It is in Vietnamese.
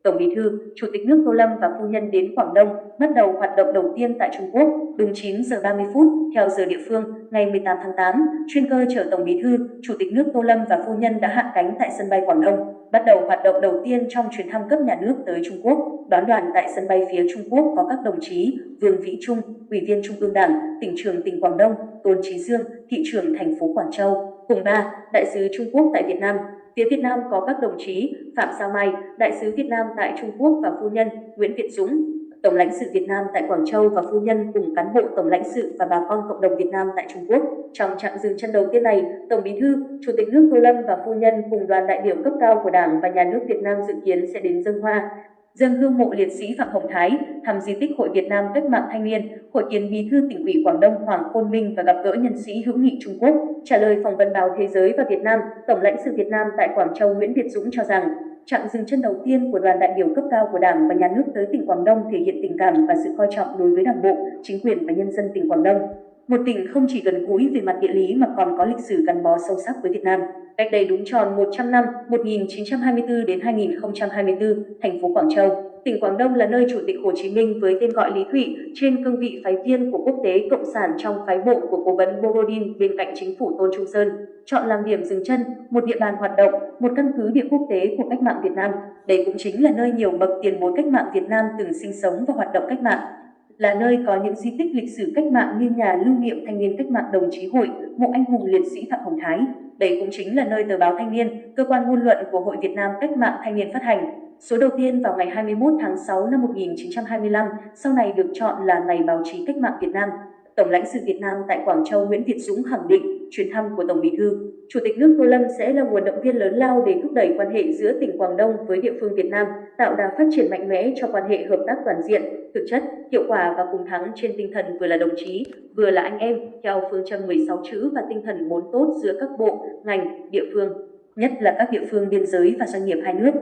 Tổng Bí thư, Chủ tịch nước Tô Lâm và phu nhân đến Quảng Đông, bắt đầu hoạt động đầu tiên tại Trung Quốc. Đúng 9 giờ 30 phút theo giờ địa phương, ngày 18 tháng 8, chuyên cơ chở Tổng Bí thư, Chủ tịch nước Tô Lâm và phu nhân đã hạ cánh tại sân bay Quảng Đông, bắt đầu hoạt động đầu tiên trong chuyến thăm cấp nhà nước tới Trung Quốc. Đón đoàn tại sân bay phía Trung Quốc có các đồng chí Vương Vĩ Trung, Ủy viên Trung ương Đảng, Tỉnh trưởng tỉnh Quảng Đông, Tôn Chí Dương, Thị trưởng thành phố Quảng Châu, cùng Đại sứ Trung Quốc tại Việt Nam. Phía Việt Nam có các đồng chí Phạm Sao Mai, Đại sứ Việt Nam tại Trung Quốc và phu nhân Nguyễn Việt Dũng, Tổng lãnh sự Việt Nam tại Quảng Châu và phu nhân cùng cán bộ Tổng lãnh sự và bà con cộng đồng Việt Nam tại Trung Quốc. Trong chặng dừng chân đầu tiên này, Tổng Bí thư, Chủ tịch nước Tô Lâm và phu nhân cùng đoàn đại biểu cấp cao của Đảng và Nhà nước Việt Nam dự kiến sẽ đến dâng hoa, dâng hương mộ liệt sĩ Phạm Hồng Thái, thăm di tích Hội Việt Nam Cách mạng Thanh niên, hội kiến Bí thư Tỉnh ủy Quảng Đông Hoàng Khôn Minh và gặp gỡ nhân sĩ hữu nghị Trung Quốc. Trả lời phỏng vấn báo Thế giới và Việt Nam, Tổng lãnh sự Việt Nam tại Quảng Châu Nguyễn Việt Dũng cho rằng, chặng dừng chân đầu tiên của đoàn đại biểu cấp cao của Đảng và Nhà nước tới tỉnh Quảng Đông thể hiện tình cảm và sự coi trọng đối với Đảng bộ, chính quyền và nhân dân tỉnh Quảng Đông. Một tỉnh không chỉ gần gũi về mặt địa lý mà còn có lịch sử gắn bó sâu sắc với Việt Nam. Cách đây đúng tròn 100 năm, 1924 đến 2024, thành phố Quảng Châu, tỉnh Quảng Đông là nơi Chủ tịch Hồ Chí Minh với tên gọi Lý Thụy trên cương vị phái viên của Quốc tế Cộng sản trong phái bộ của cố vấn Borodin bên cạnh chính phủ Tôn Trung Sơn, chọn làm điểm dừng chân, một địa bàn hoạt động, một căn cứ địa quốc tế của cách mạng Việt Nam. Đây cũng chính là nơi nhiều bậc tiền bối cách mạng Việt Nam từng sinh sống và hoạt động cách mạng, là nơi có những di tích lịch sử cách mạng như nhà lưu niệm thanh niên cách mạng Đồng Chí Hội, mộ anh hùng liệt sĩ Phạm Hồng Thái. Đây cũng chính là nơi tờ báo Thanh niên, cơ quan ngôn luận của Hội Việt Nam Cách mạng Thanh niên phát hành. Số đầu tiên vào ngày 21 tháng 6 năm 1925, sau này được chọn là Ngày báo chí cách mạng Việt Nam. Tổng lãnh sự Việt Nam tại Quảng Châu Nguyễn Việt Dũng khẳng định, chuyến thăm của Tổng Bí thư, Chủ tịch nước Tô Lâm sẽ là nguồn động viên lớn lao để thúc đẩy quan hệ giữa tỉnh Quảng Đông với địa phương Việt Nam, tạo đà phát triển mạnh mẽ cho quan hệ hợp tác toàn diện, thực chất, hiệu quả và cùng thắng trên tinh thần vừa là đồng chí, vừa là anh em, theo phương châm 16 chữ và tinh thần 4 tốt giữa các bộ, ngành, địa phương, nhất là các địa phương biên giới và doanh nghiệp hai nước.